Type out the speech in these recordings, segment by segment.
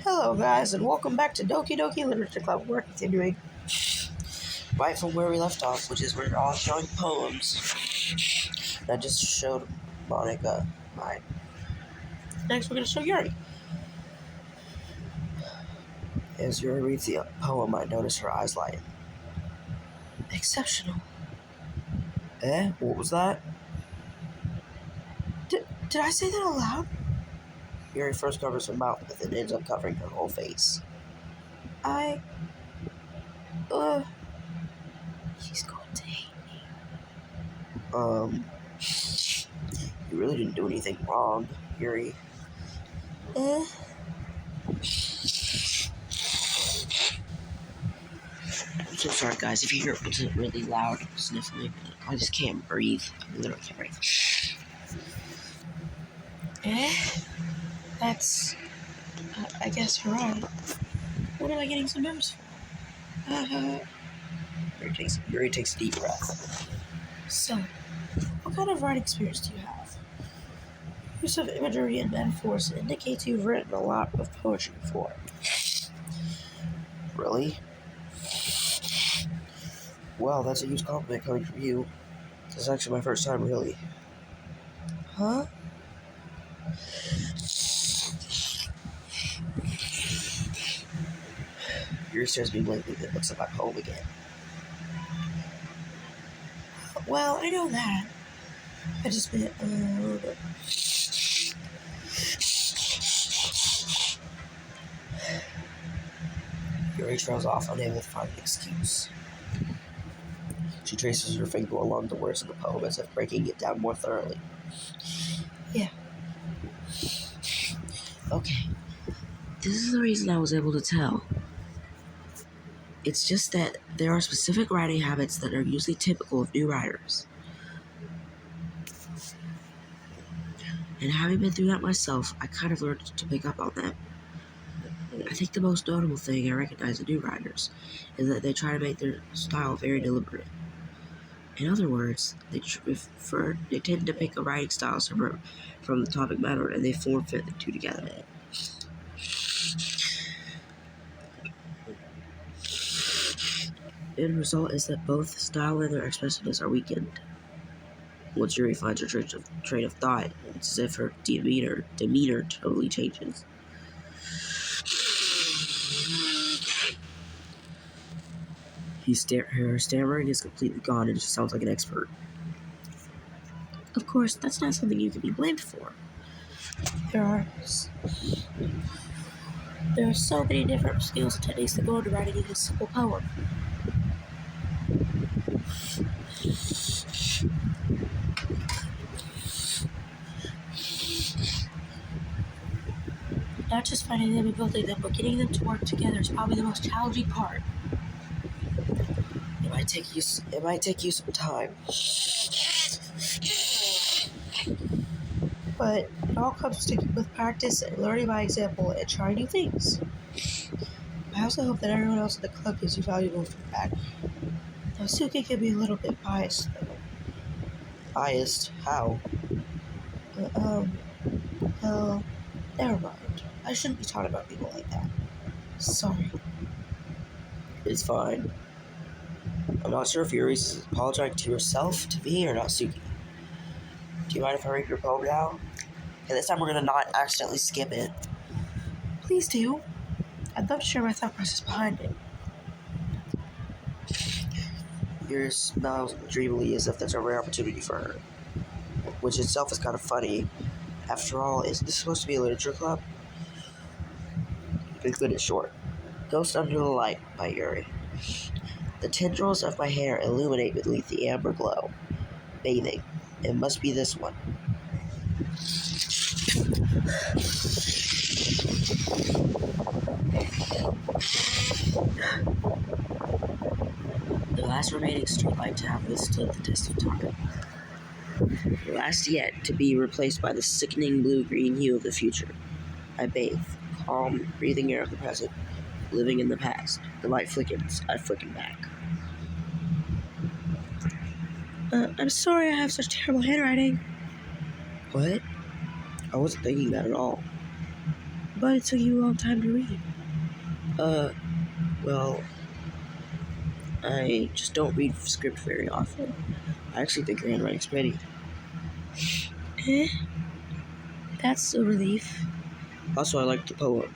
Hello guys, and welcome back to Doki Literature Club. We're continuing right from where we left off, which is we're all showing poems. I just showed Monica mine. Next we're going to show Yuri. As Yuri reads the poem, I notice her eyes lighten. Exceptional. What was that? Did I say that out loud? Yuri first covers her mouth, but then ends up covering her whole face. She's going to hate me. You really didn't do anything wrong, Yuri. I'm so sorry, guys, if you hear it really loud sniffling. I just can't breathe. I literally can't breathe. That's... I guess you're right. What am I getting so nervous for? Yuri takes a deep breath. So, what kind of writing experience do you have? Use of imagery and metaphors indicates you've written a lot of poetry before. Really? Well, that's a huge compliment coming from you. This is actually my first time, really. Huh? Yuri stares at me blankly, then looks at my poem again. Well, I know that. I just meant, Yuri trails off, unable to find an excuse. She traces her finger along the words of the poem as if breaking it down more thoroughly. Yeah. Okay. This is the reason I was able to tell. It's just that there are specific writing habits that are usually typical of new writers. And having been through that myself, I kind of learned to pick up on that. I think the most notable thing I recognize in new writers is that they try to make their style very deliberate. In other words, they tend to pick a writing style separate from the topic matter, and they form-fit the two together. The end result is that both style and their expressiveness are weakened. Once Yuri finds her train of thought, it's as if her demeanor totally changes. Her stammering is completely gone and she sounds like an expert. Of course, that's not something you can be blamed for. There are so many different skills and techniques that go into writing a simple poem. Not just finding them and building them, but getting them to work together is probably the most challenging part. It might take you some time. But it all comes with practice and learning by example and trying new things. I also hope that everyone else in the club gives you valuable feedback. Though Suki can be a little bit biased, though. Biased? How? Well, never mind. I shouldn't be talking about people like that. Sorry. It's fine. I'm not sure if Yuri's apologizing to herself, to me, or not Suki. Do you mind if I read your poem now? Okay, this time we're gonna not accidentally skip it. Please do. I'd love to share my thought process behind it. Yuri smiles dreamily as if that's a rare opportunity for her, which itself is kind of funny. After all, isn't this supposed to be a literature club? Conclude it short. Ghost Under the Light by Yuri. The tendrils of my hair illuminate beneath the amber glow. Bathing. It must be this one. The last remaining streetlight to have withstood the test of time. The last yet to be replaced by the sickening blue-green hue of the future. I bathe, calm, breathing air of the present, living in the past. The light flickens, I flicken back. I'm sorry I have such terrible handwriting. What? I wasn't thinking that at all. but it took you a long time to read. Well, I just don't read script very often. I actually think your handwriting's pretty. Eh? That's a relief. Also, I liked the poem.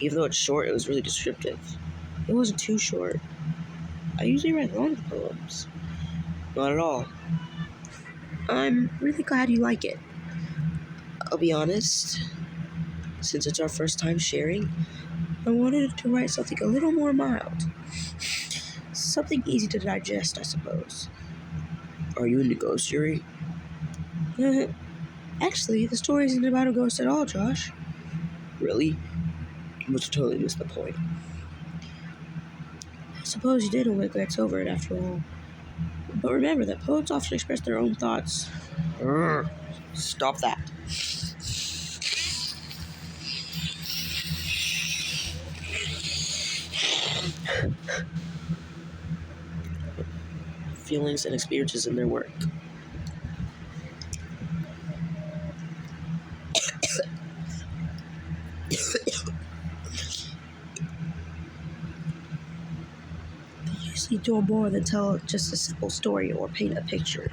Even though it's short, it was really descriptive. It wasn't too short. I usually write long poems. Not at all. I'm really glad you like it. I'll be honest, since it's our first time sharing, I wanted to write something a little more mild. Something easy to digest, I suppose. are you into ghost theory? Actually, the story isn't about a ghost at all, Josh. Really? You must have totally missed the point. I suppose you did when it gets over it after all. But remember that poets often express their own thoughts. Stop that. Feelings and experiences in their work. They usually do more than tell just a simple story or paint a picture.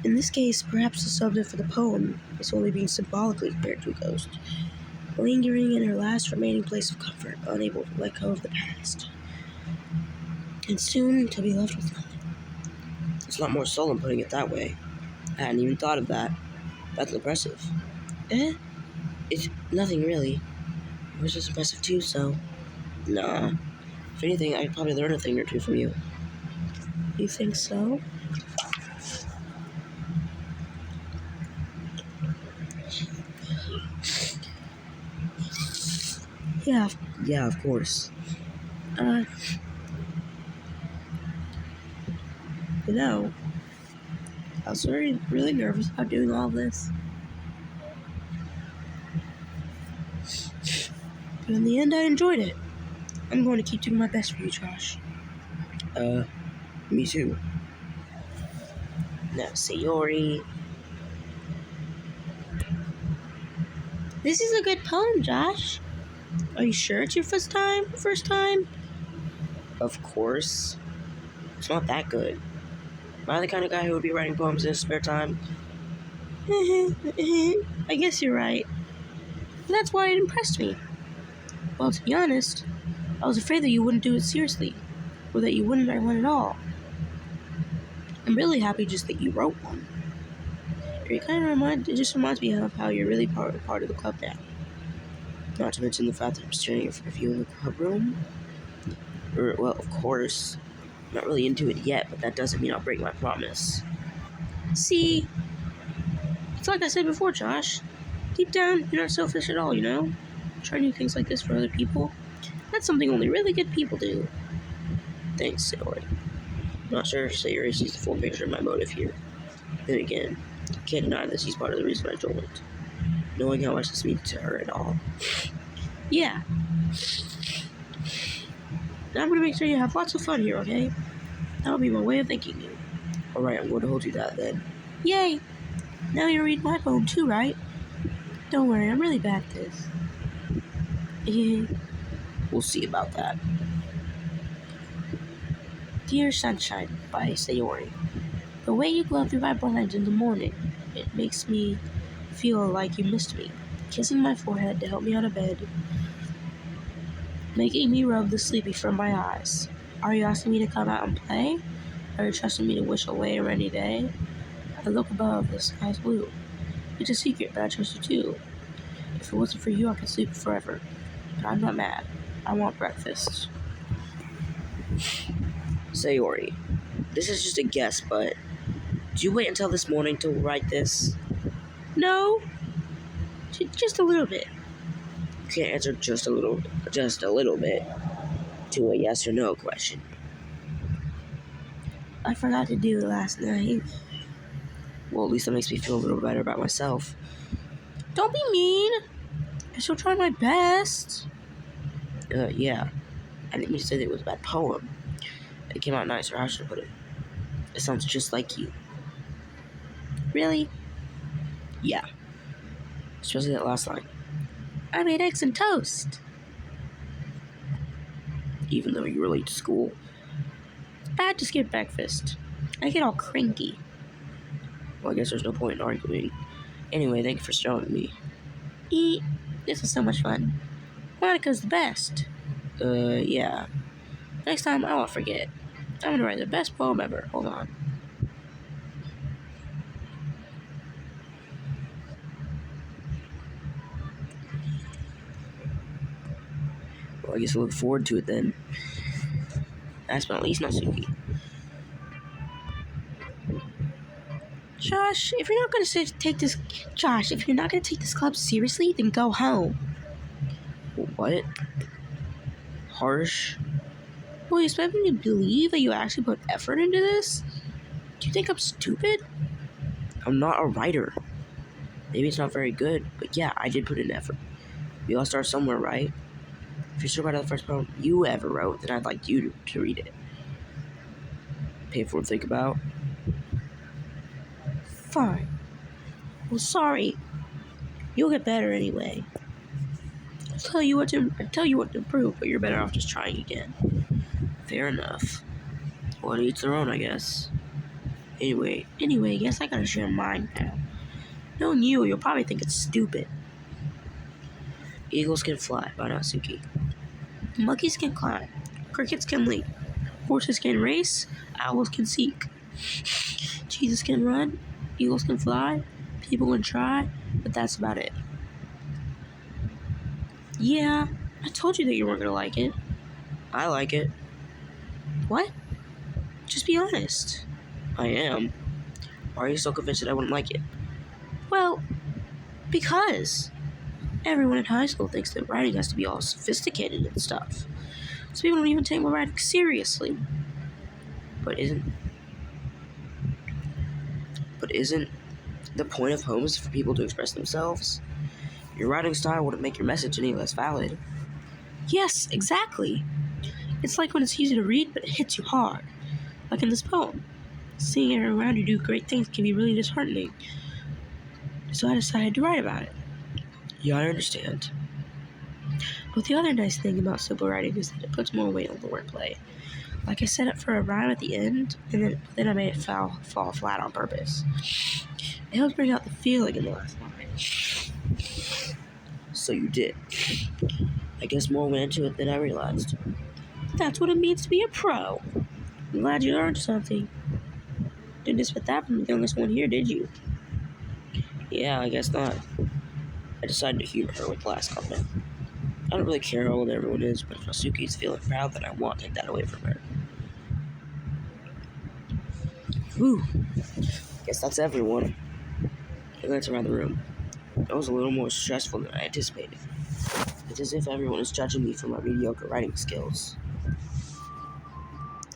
In this case, perhaps the subject for the poem is only being symbolically compared to a ghost, lingering in her last remaining place of comfort, unable to let go of the past, and soon to be left with nothing. It's not more solemn putting it that way. I hadn't even thought of that. That's impressive. It's nothing really. It was just impressive too, so... Nah. If anything, I'd probably learn a thing or two from you. You think so? Yeah, of course. You know, I was really nervous about doing all this. But in the end, I enjoyed it. I'm going to keep doing my best for you, Josh. Me too. Now, Sayori. This is a good poem, Josh. Are you sure it's your first time? Of course. It's not that good. Am I the kind of guy who would be writing poems in his spare time? I guess you're right. But that's why it impressed me. Well, to be honest, I was afraid that you wouldn't do it seriously, or that you wouldn't write one at all. I'm really happy just that you wrote one. It just reminds me of how you're really part of the club now. Not to mention the fact that I'm staring in front of you in the club room. Well, of course. I'm not really into it yet, but that doesn't mean I'll break my promise. See, it's like I said before, Josh. Deep down, you're not selfish at all, you know? Try new things like this for other people. That's something only really good people do. Thanks, Sayori. I'm not sure if Sayori sees the full picture of my motive here. Then again, I can't deny that she's part of the reason I joined. Knowing how much this means to her and all. Yeah. Now I'm going to make sure you have lots of fun here, okay? That'll be my way of thanking you. Alright, I'm going to hold you that then. Yay! Now you read my poem too, right? Don't worry, I'm really bad at this. We'll see about that. Dear Sunshine by Sayori. The way you glow through my blinds in the morning, it makes me feel like you missed me. Kissing my forehead to help me out of bed. Making me rub the sleepy from my eyes. Are you asking me to come out and play? Are you trusting me to wish away a rainy day? I look above, the sky's blue. It's a secret, but I trust you too. If it wasn't for you, I could sleep forever. But I'm not mad. I want breakfast. Sayori, this is just a guess, but did you wait until this morning to write this? No. Just a little bit. You can't answer just a little bit to a yes or no question. I forgot to do it last night. Well, at least that makes me feel a little better about myself. Don't be mean. I still try my best. Yeah. I didn't mean to say that it was a bad poem. It came out nice, or how should I put it? It sounds just like you. Really? Yeah. Especially that last line. I made eggs and toast. Even though you were late to school. I just get breakfast. I get all cranky. Well, I guess there's no point in arguing. Anyway, thank you for showing me. This was so much fun. Monica's the best. Yeah. Next time, I won't forget. I'm gonna write the best poem ever. Hold on. Well, I guess I look forward to it then. Last but not least, Natsuki. Josh, if you're not gonna take this club seriously, then go home. What? Harsh? Well, you expect me to believe that you actually put effort into this? Do you think I'm stupid? I'm not a writer. Maybe it's not very good, but yeah, I did put in effort. We all start somewhere, right? If you're still writing the first poem you ever wrote, then I'd like you to read it. Pay for it to think about. Fine. Well, sorry. You'll get better anyway. I'll tell you what to improve, but you're better off just trying again. Fair enough. Well, to each their own, I guess. Anyway, guess I gotta share mine now. Knowing you'll probably think it's stupid. Eagles can fly by Natsuki. Monkeys can climb. Crickets can leap. Horses can race. Owls can seek. Jesus can run. Eagles can fly. People can try. But that's about it. Yeah, I told you that you weren't gonna like it. I like it. What? Just be honest. I am. Why are you so convinced that I wouldn't like it? Well, because everyone in high school thinks that writing has to be all sophisticated and stuff. So people don't even take my writing seriously. But isn't the point of poems for people to express themselves? Your writing style wouldn't make your message any less valid. Yes, exactly. It's like when it's easy to read, but it hits you hard. Like in this poem. Seeing everyone around you do great things can be really disheartening. So I decided to write about it. Yeah, I understand. But the other nice thing about simple writing is that it puts more weight on the wordplay. Like I set it for a rhyme at the end, and then I made it fall flat on purpose. It helps bring out the feeling in the last line. So you did. I guess more went into it than I realized. That's what it means to be a pro. I'm glad you learned something. Didn't expect that from the youngest one here, did you? Yeah, I guess not. I decided to humor her with the last comment. I don't really care how old everyone is, but if Natsuki's feeling proud, then I won't take that away from her. Whew. Guess that's everyone. I glanced around the room. That was a little more stressful than I anticipated. It's as if everyone is judging me for my mediocre writing skills.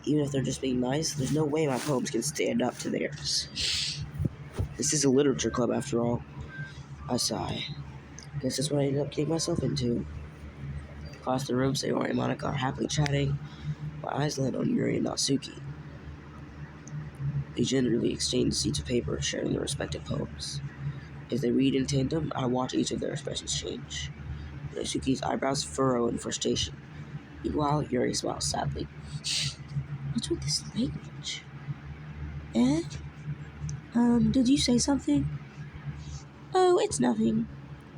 Even if they're just being nice, there's no way my poems can stand up to theirs. This is a literature club after all. I sigh. Guess that's what I ended up getting myself into. Across the room, Sayori and Monica are happily chatting. My eyes land on Yuri and Natsuki. They generally exchange sheets of paper, sharing their respective poems. As they read in tandem, I watch each of their expressions change. Natsuki's eyebrows furrow in frustration. Meanwhile, Yuri smiles sadly. What's with this language? Did you say something? Oh, it's nothing.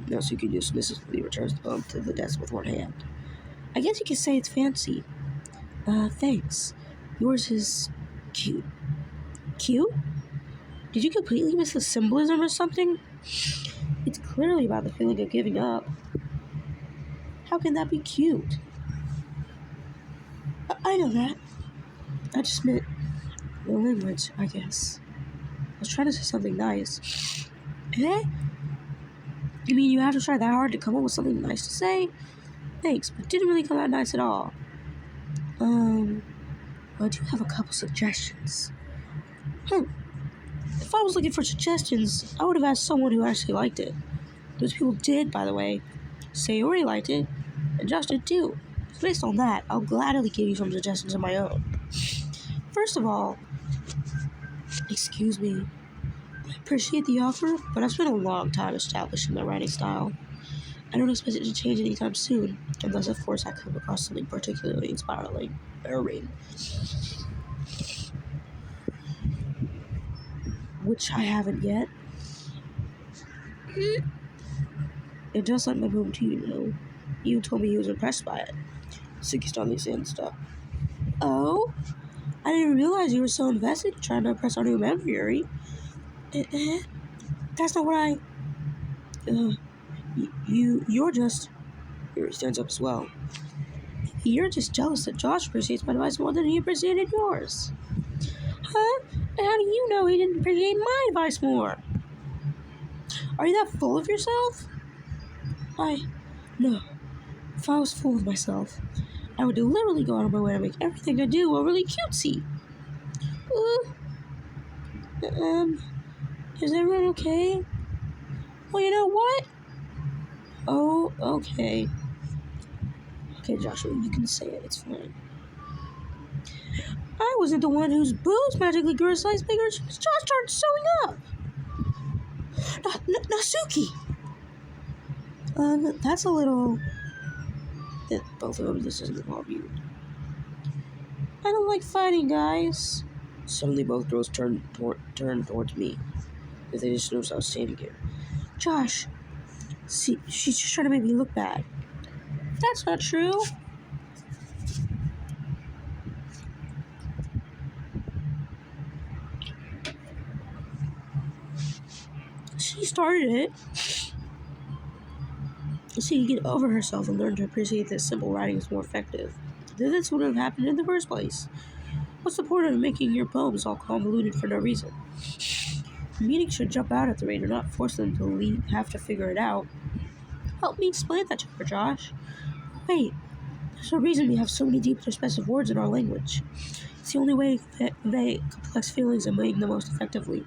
Natsuki dismissively returns the poem to the desk with one hand. I guess you could say it's fancy. Thanks. Yours is cute. Cute? Did you completely miss the symbolism or something? It's clearly about the feeling of giving up. How can that be cute? I know that. I just meant the language, I guess. I was trying to say something nice. Eh? You mean you have to try that hard to come up with something nice to say? Thanks, but it didn't really come out nice at all. I do have a couple suggestions. If I was looking for suggestions, I would have asked someone who actually liked it. Those people did, by the way. Sayori liked it, and Josh did too. So based on that, I'll gladly give you some suggestions of my own. First of all, excuse me. I appreciate the offer, but I've spent a long time establishing my writing style. I don't expect it to change anytime soon, unless, of course, I come across something particularly inspiring. Which I haven't yet. And just like my poem to you, you told me you was impressed by it. Suki started saying stuff. Oh? I didn't realize you were so invested in trying to impress our new member, Yuri. That's not what I... You're just... Yuri stands up as well. You're just jealous that Josh appreciates my advice more than he appreciated yours. Huh? And how do you know he didn't appreciate my advice more? Are you that full of yourself? No. If I was full of myself, I would deliberately go out of my way to make everything I do really cutesy. Is everyone okay? Well, you know what? Oh, okay. Okay, Joshua, you can say it. It's fine. I wasn't the one whose boobs magically grew a size bigger as Josh started sewing up. Nasuki! That's a little... Both of them, this doesn't involve you. I don't like fighting, guys. Suddenly, both girls turned towards me. If they just noticed I was standing here. Josh, see, she's just trying to make me look bad. That's not true. She started it. So you get over herself and learn to appreciate that simple writing is more effective. Then this wouldn't have happened in the first place. What's the point of making your poems all convoluted for no reason? The meaning should jump out at the reader, not force them to have to figure it out. Help me explain that to her, Josh. Wait, there's a reason we have so many deep and expressive words in our language. It's the only way to convey complex feelings and make them most effectively.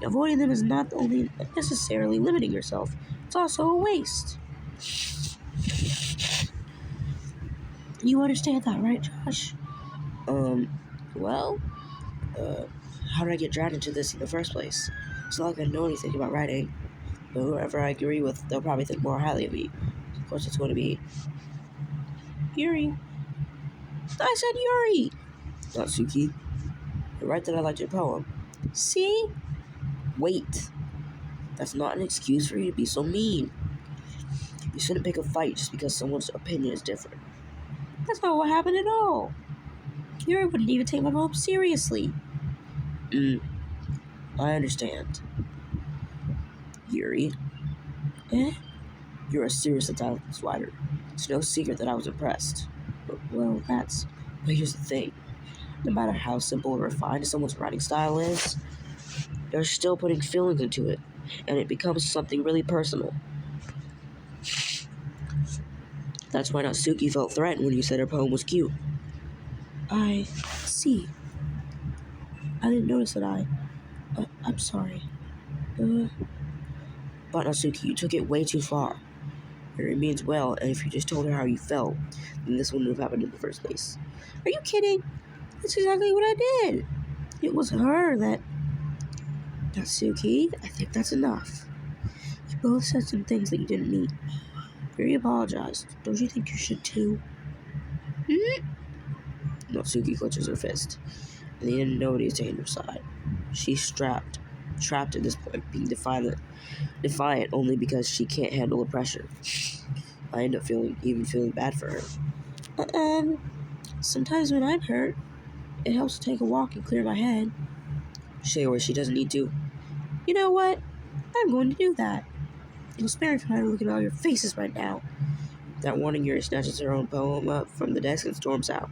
Avoiding them is not only necessarily limiting yourself, it's also a waste. You understand that, right, Josh? How did I get dragged into this in the first place? It's not like I know anything about writing. But whoever I agree with, they'll probably think more highly of me. Of course, it's going to be Yuri. I said Yuri! Not Suki. You're right that I liked your poem. See? Wait. That's not an excuse for you to be so mean. You shouldn't pick a fight just because someone's opinion is different. That's not what happened at all. Yuri wouldn't even take my poem seriously. I understand. Yuri. You're a serious and talented writer. It's no secret that I was impressed. But here's the thing. No matter how simple or refined someone's writing style is, they're still putting feelings into it, and it becomes something really personal. That's why Natsuki felt threatened when you said her poem was cute. I see. I didn't notice that I'm sorry. But Natsuki, you took it way too far. It means well, and if you just told her how you felt, then this wouldn't have happened in the first place. Are you kidding? That's exactly what I did. It was her that... Natsuki, I think that's enough. You both said some things that you didn't mean. Yuri apologized. Don't you think you should too? Natsuki clutches her fist, and he didn't know what he was taking her side. She's trapped at this point, being defiant only because she can't handle the pressure. I end up feeling bad for her. Sometimes when I'm hurt, it helps to take a walk and clear my head. Show her where she doesn't need to. You know what? I'm going to do that. It'll spare me from looking at all your faces right now. That warning, Yuri snatches her own poem up from the desk and storms out.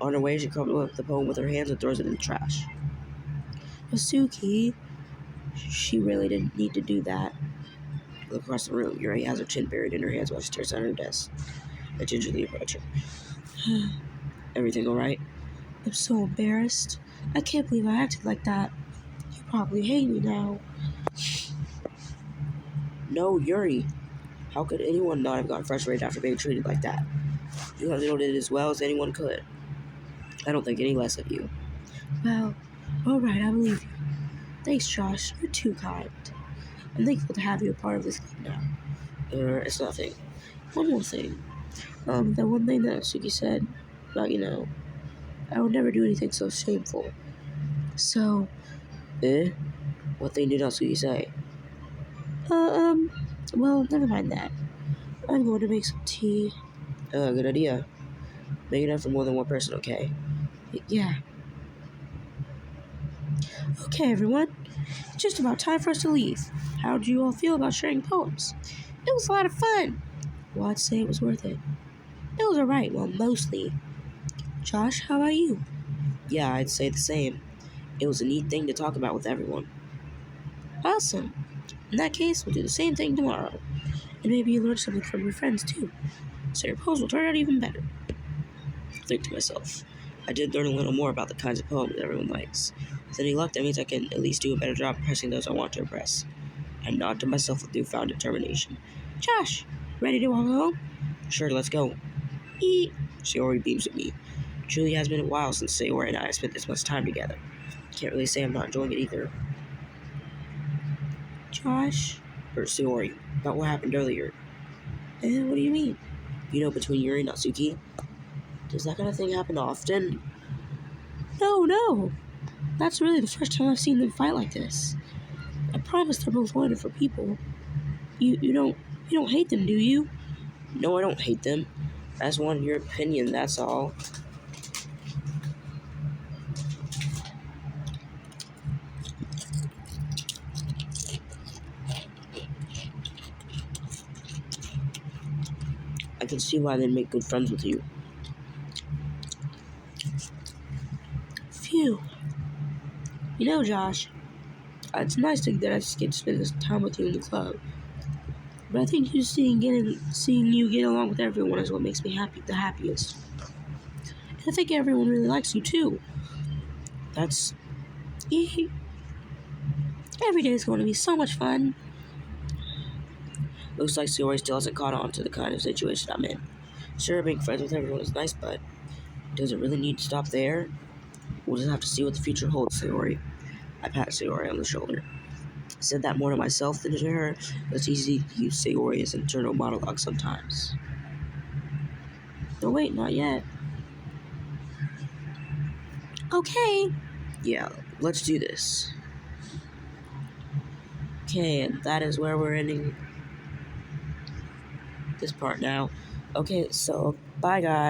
On her way, she crumbles up the poem with her hands and throws it in the trash. Natsuki, she really didn't need to do that. Look across the room. Yuri has her chin buried in her hands while she stares at her desk. I gingerly approach her. Everything all right? I'm so embarrassed. I can't believe I acted like that. You probably hate me now. No, Yuri. How could anyone not have gotten frustrated after being treated like that? You handled it as well as anyone could. I don't think any less of you. Well, alright, I believe you. Thanks, Josh. You're too kind. I'm thankful to have you a part of this club now. It's nothing. One more thing. That one thing that Suki said about, I would never do anything so shameful. So, What thing did Natsuki say? uh, um, well, never mind that. I'm going to make some tea. Good idea. Make enough for more than one person, okay? Yeah. Okay, everyone. It's just about time for us to leave. How do you all feel about sharing poems? It was a lot of fun. Well, I'd say it was worth it. It was alright, well, mostly. Josh, how about you? Yeah, I'd say the same. It was a neat thing to talk about with everyone. Awesome. In that case, we'll do the same thing tomorrow. And maybe you learn something from your friends, too. So your poems will turn out even better. Think to myself. I did learn a little more about the kinds of poems everyone likes. With any luck, that means I can at least do a better job impressing those I want to impress. I nod to myself with newfound determination. Josh, ready to walk home? Sure, let's go. Eat. Sayori beams at me. It truly has been a while since Sayori and I have spent this much time together. Can't really say I'm not enjoying it either. Josh? Or Sayori, about what happened earlier. What do you mean? Between Yuri and Natsuki? Does that kind of thing happen often? No. That's really the first time I've seen them fight like this. I promise they're both wonderful people. You don't hate them, do you? No, I don't hate them. I just wanted your opinion, that's all. I can see why they'd make good friends with you. Phew. Josh, it's nice that I just get to spend this time with you in the club. But I think seeing you get along with everyone is what makes me the happiest. And I think everyone really likes you too. That's... Every day is going to be so much fun. Looks like Sayori still hasn't caught on to the kind of situation I'm in. Sure, being friends with everyone is nice, but does it really need to stop there? We'll just have to see what the future holds, Sayori. I pat Sayori on the shoulder. I said that more to myself than to her, but it's easy to use Sayori as internal monologue sometimes. No, wait, not yet. Okay. Yeah, let's do this. Okay, and that is where we're ending this part now. Okay, so bye guys.